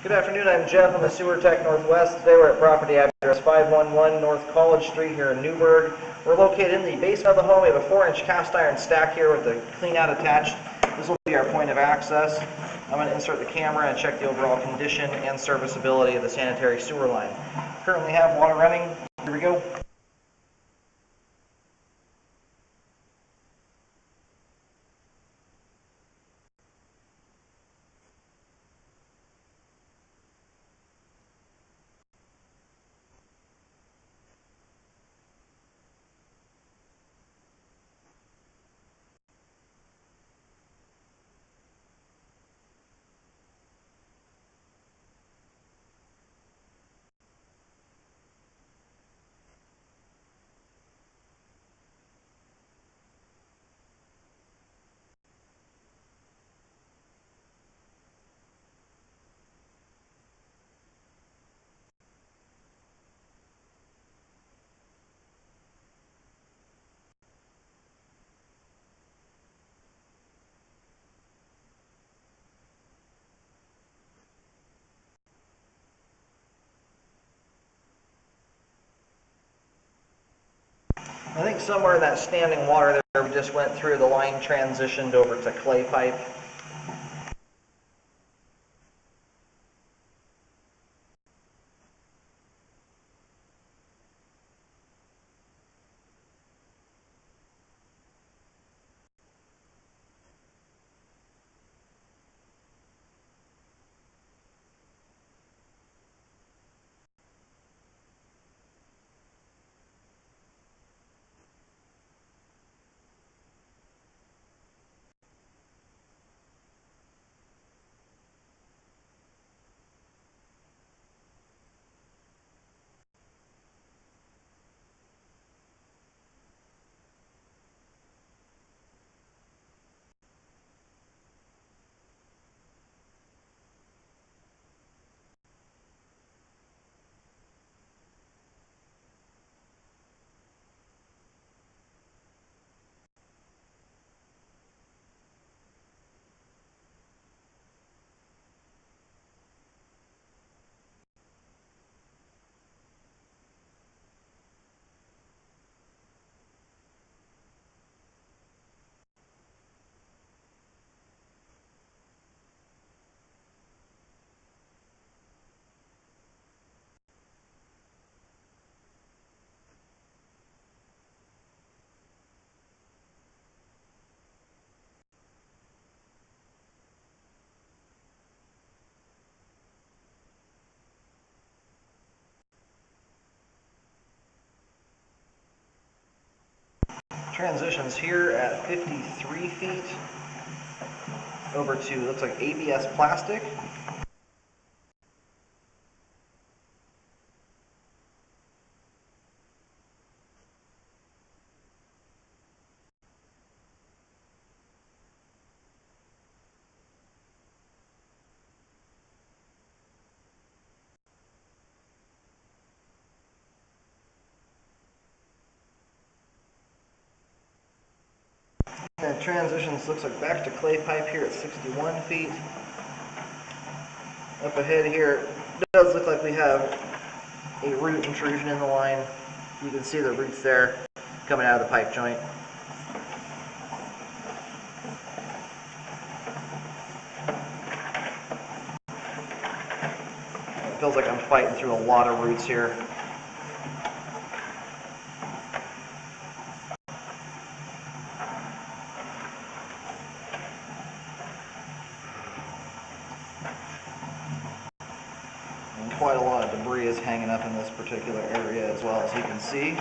Good afternoon, I'm Jeff. I'm a sewer tech Northwest. Today we're at property address 511 North College Street here in Newburgh. We're located in the basement of the home. We have a 4-inch cast iron stack here with the clean out attached. This will be our point of access. I'm going to insert the camera and check the overall condition and serviceability of the sanitary sewer line. Currently have water running. Here we go. I think somewhere in that standing water there we just went through, the line transitioned over to clay pipe. Transitions here at 53 feet over to, looks like ABS plastic. And transitions looks like back to clay pipe here at 61 feet. Up ahead here, it does look like we have a root intrusion in the line. You can see the roots there coming out of the pipe joint. It feels like I'm fighting through a lot of roots here. And quite a lot of debris is hanging up in this particular area as well, as you can see.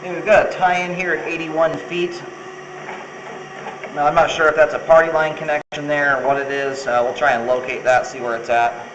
We've got a tie-in here at 81 feet. Now, I'm not sure if that's a party line connection there or what it is. We'll try and locate that, see where it's at.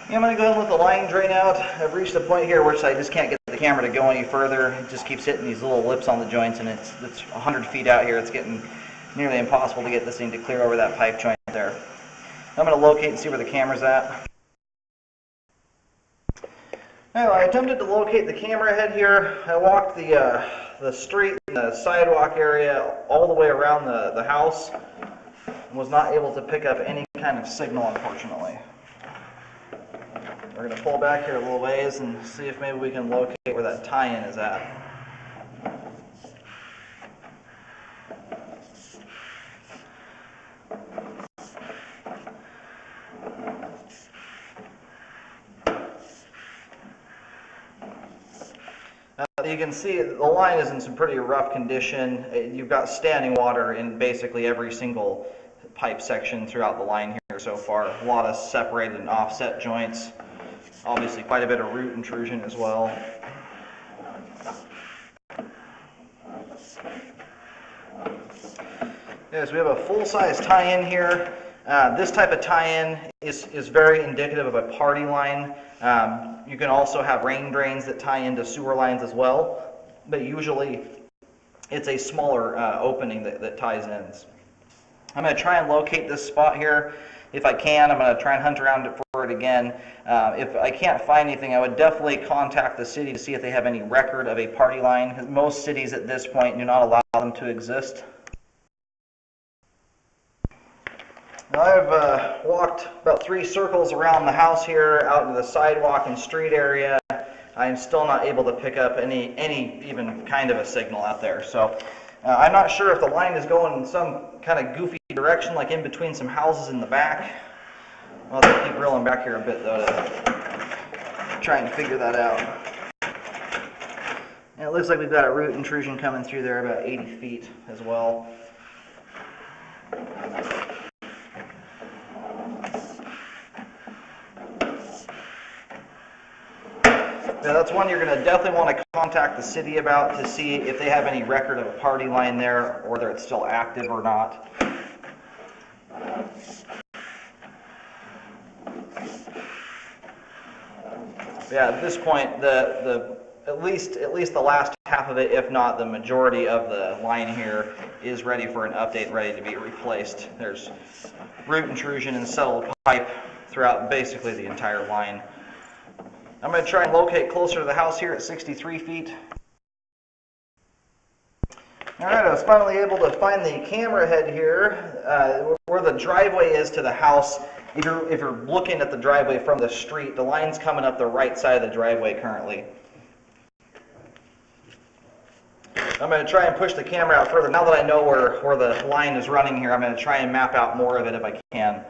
I'm going to go ahead and let the line drain out. I've reached the point here where I just can't get the camera to go any further. It just keeps hitting these little lips on the joints, and it's 100 feet out here. It's getting nearly impossible to get this thing to clear over that pipe joint there. I'm going to locate and see where the camera's at. Anyway, I attempted to locate the camera head here. I walked the street, the sidewalk area, all the way around the house, and was not able to pick up any kind of signal, unfortunately. We're going to pull back here a little ways and see if maybe we can locate where that tie-in is at. You can see the line is in some pretty rough condition. You've got standing water in basically every single pipe section throughout the line here so far. A lot of separated and offset joints. Obviously quite a bit of root intrusion as well. Yes, we have a full-size tie-in here. This type of tie-in is very indicative of a party line. You can also have rain drains that tie into sewer lines as well, but usually it's a smaller opening that ties ends. I'm going to try and locate this spot here. If I can, I'm going to try and hunt around for it again. If I can't find anything, I would definitely contact the city to see if they have any record of a party line. Most cities at this point do not allow them to exist. Now I've walked about 3 circles around the house here, out into the sidewalk and street area. I'm still not able to pick up any even kind of a signal out there. So I'm not sure if the line is going in some kind of goofy direction, like in between some houses in the back. I'll have to keep rolling back here a bit though to try and figure that out. And it looks like we've got a root intrusion coming through there about 80 feet as well. Yeah, that's one you're going to definitely want to contact the city about to see if they have any record of a party line there or whether it's still active or not. Yeah, at this point, at least the last half of it, if not the majority of the line here, is ready for an update, ready to be replaced. There's root intrusion and settled pipe throughout basically the entire line. I'm going to try and locate closer to the house here at 63 feet. Alright, I was finally able to find the camera head here, where the driveway is to the house. If you're looking at the driveway from the street, the line's coming up the right side of the driveway currently. I'm going to try and push the camera out further. Now that I know where the line is running here, I'm going to try and map out more of it if I can.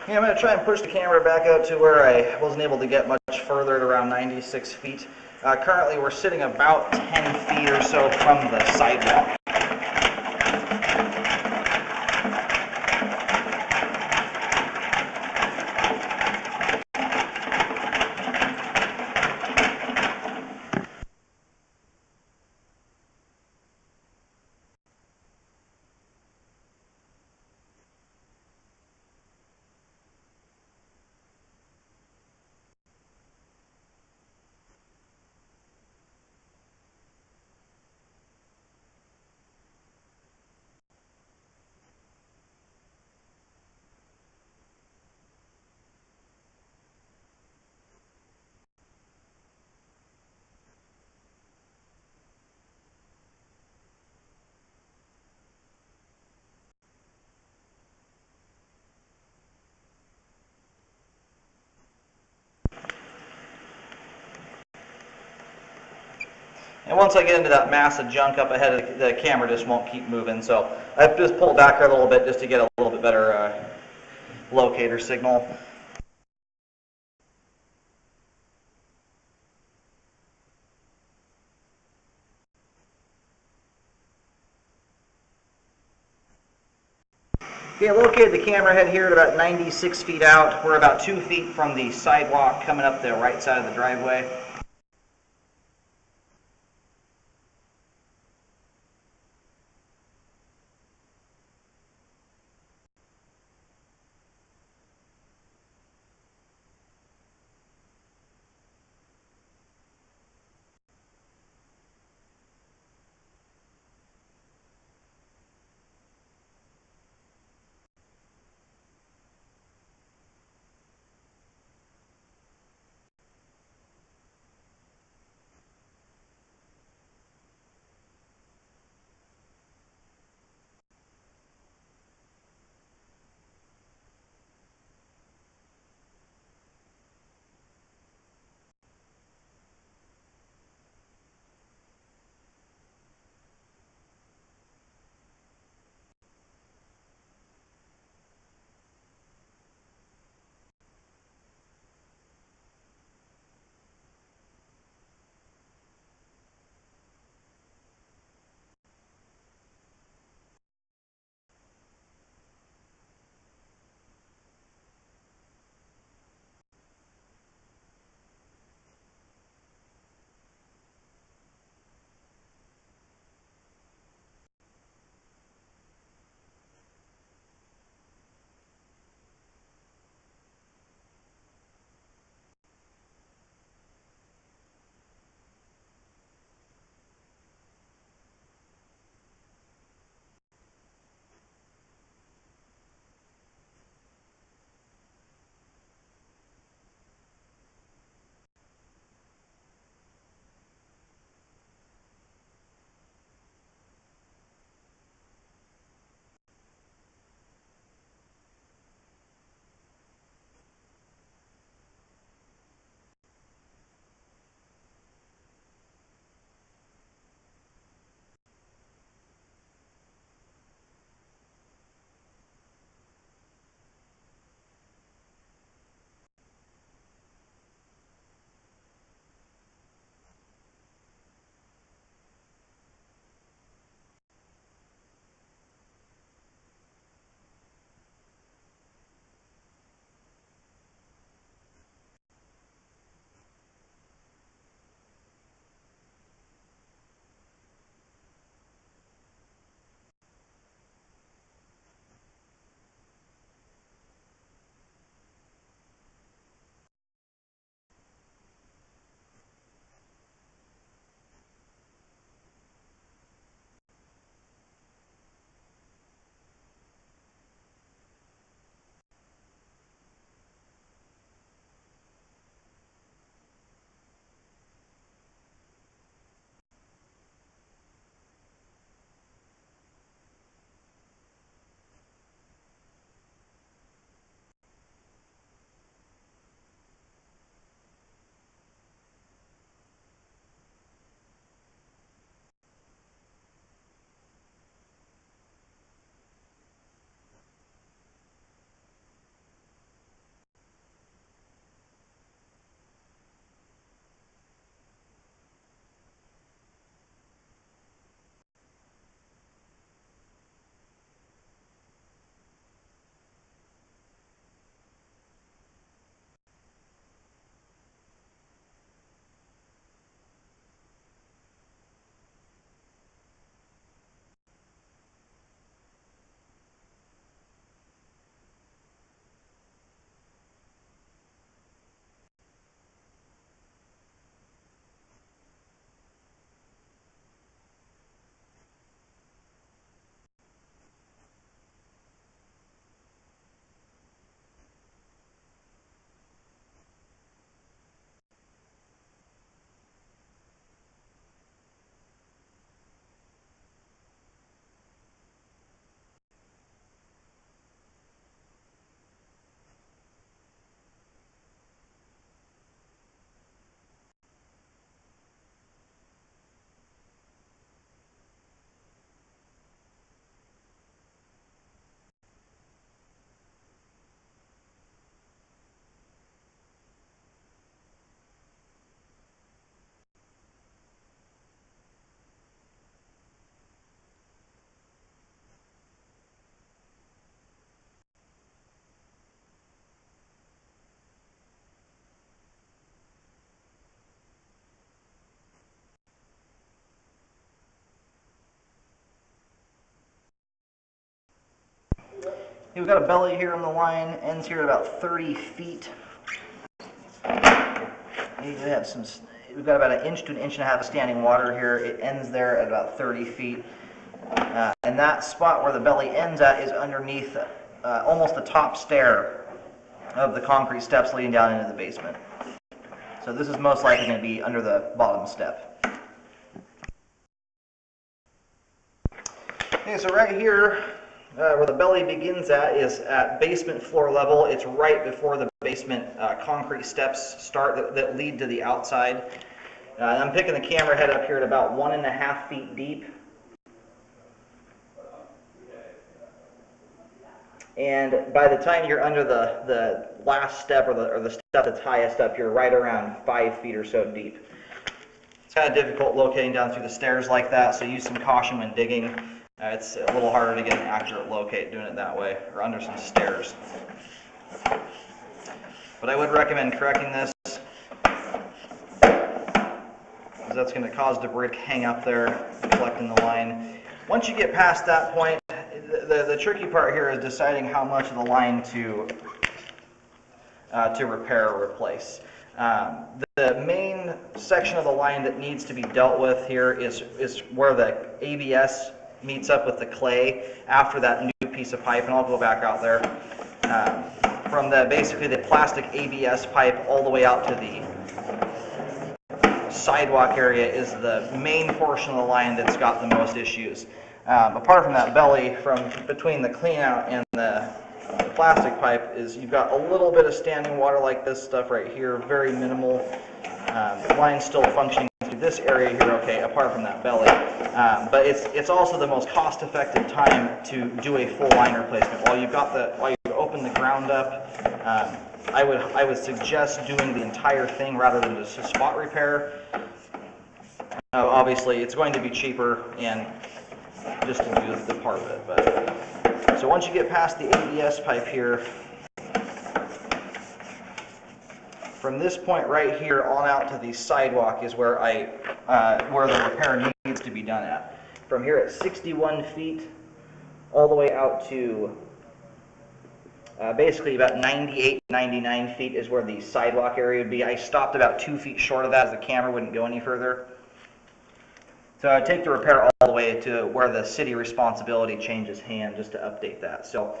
Yeah, I'm going to try and push the camera back out to where I wasn't able to get much further at around 96 feet. Currently we're sitting about 10 feet or so from the sidewalk. And once I get into that mass of junk up ahead, the camera just won't keep moving. So I've just pulled back a little bit just to get a little bit better locator signal. Okay, I located the camera head here at about 96 feet out. We're about 2 feet from the sidewalk coming up the right side of the driveway. We've got a belly here on the line, ends here at about 30 feet. We've got about an inch to an inch and a half of standing water here. It ends there at about 30 feet. And that spot where the belly ends at is underneath almost the top stair of the concrete steps leading down into the basement. So this is most likely going to be under the bottom step. Okay, so right here, where the belly begins at is at basement floor level. It's right before the basement concrete steps start that lead to the outside. I'm picking the camera head up here at about 1.5 feet deep. And by the time you're under the last step or the step that's highest up, you're right around 5 feet or so deep. It's kind of difficult locating down through the stairs like that, so use some caution when digging. It's a little harder to get an accurate locate doing it that way, or under some stairs. But I would recommend correcting this, because that's going to cause debris to hang up there, collecting the line. Once you get past that point, the tricky part here is deciding how much of the line to repair or replace. The main section of the line that needs to be dealt with here is where the ABS meets up with the clay after that new piece of pipe, and I'll go back out there. From basically the plastic ABS pipe all the way out to the sidewalk area is the main portion of the line that's got the most issues. Apart from that belly, from between the cleanout and the plastic pipe, is you've got a little bit of standing water like this stuff right here, very minimal. The line's still functioning through this area here, okay, apart from that belly. But it's also the most cost-effective time to do a full line replacement. While you open the ground up, I would suggest doing the entire thing rather than just a spot repair. Obviously, it's going to be cheaper and just to do the part of it. But so once you get past the ABS pipe here, from this point right here on out to the sidewalk is where where the repair needs to be done at. From here at 61 feet all the way out to basically about 98, 99 feet is where the sidewalk area would be. I stopped about 2 feet short of that as the camera wouldn't go any further. So I take the repair all the way to where the city responsibility changes hand, just to update that. So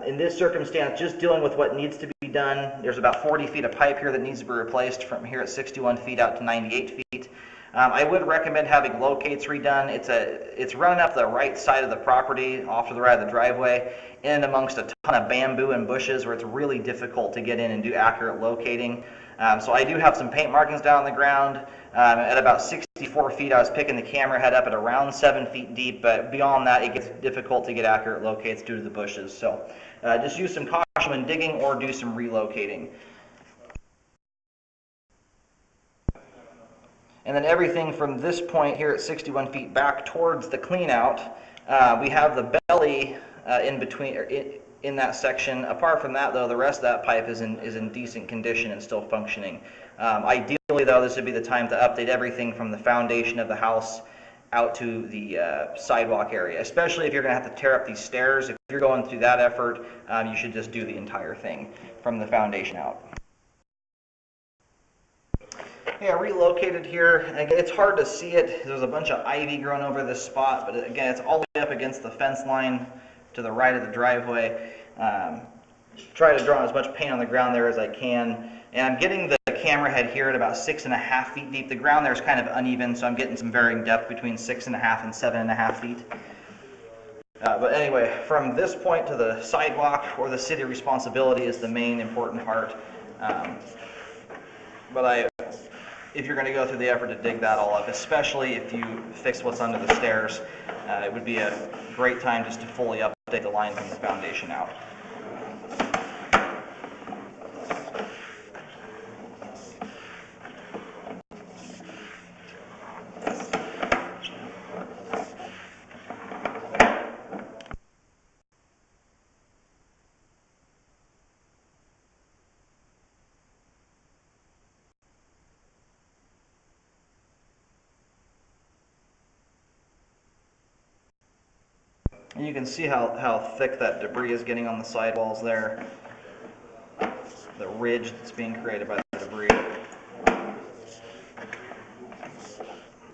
in this circumstance, just dealing with what needs to be done, there's about 40 feet of pipe here that needs to be replaced from here at 61 feet out to 98 feet. I would recommend having locates redone. It's running up the right side of the property, off to the right of the driveway, in amongst a ton of bamboo and bushes where it's really difficult to get in and do accurate locating. So I do have some paint markings down on the ground. At about 64 feet, I was picking the camera head up at around 7 feet deep, but beyond that, it gets difficult to get accurate locates due to the bushes. So just use some caution when digging or do some relocating. And then everything from this point here at 61 feet back towards the cleanout, we have the belly in between, in that section. Apart from that, though, the rest of that pipe is in decent condition and still functioning. Ideally, though, this would be the time to update everything from the foundation of the house out to the sidewalk area, especially if you're going to have to tear up these stairs. If you're going through that effort, you should just do the entire thing from the foundation out. Yeah, relocated here. Again, it's hard to see it. There's a bunch of ivy growing over this spot, but again, it's all the way up against the fence line to the right of the driveway. Try to draw as much paint on the ground there as I can. And I'm getting the camera head here at about 6.5 feet deep. The ground there is kind of uneven, so I'm getting some varying depth between 6.5 and 7.5 feet. But anyway, from this point to the sidewalk or the city responsibility is the main important part. If you're going to go through the effort to dig that all up, especially if you fix what's under the stairs, it would be a great time just to fully update the line from the foundation out. And you can see how thick that debris is getting on the sidewalls there. The ridge that's being created by the debris.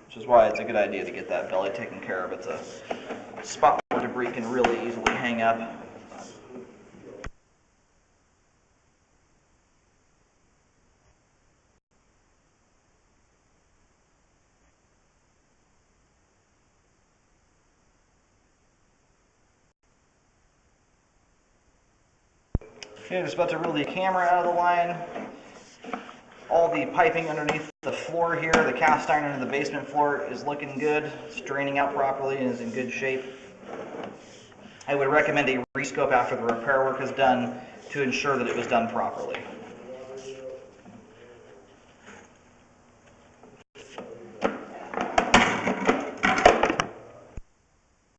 Which is why it's a good idea to get that belly taken care of. It's a spot where debris can really easily hang up. Okay, just about to reel the camera out of the line. All the piping underneath the floor here, the cast iron under the basement floor is looking good. It's draining out properly and is in good shape. I would recommend a rescope after the repair work is done to ensure that it was done properly.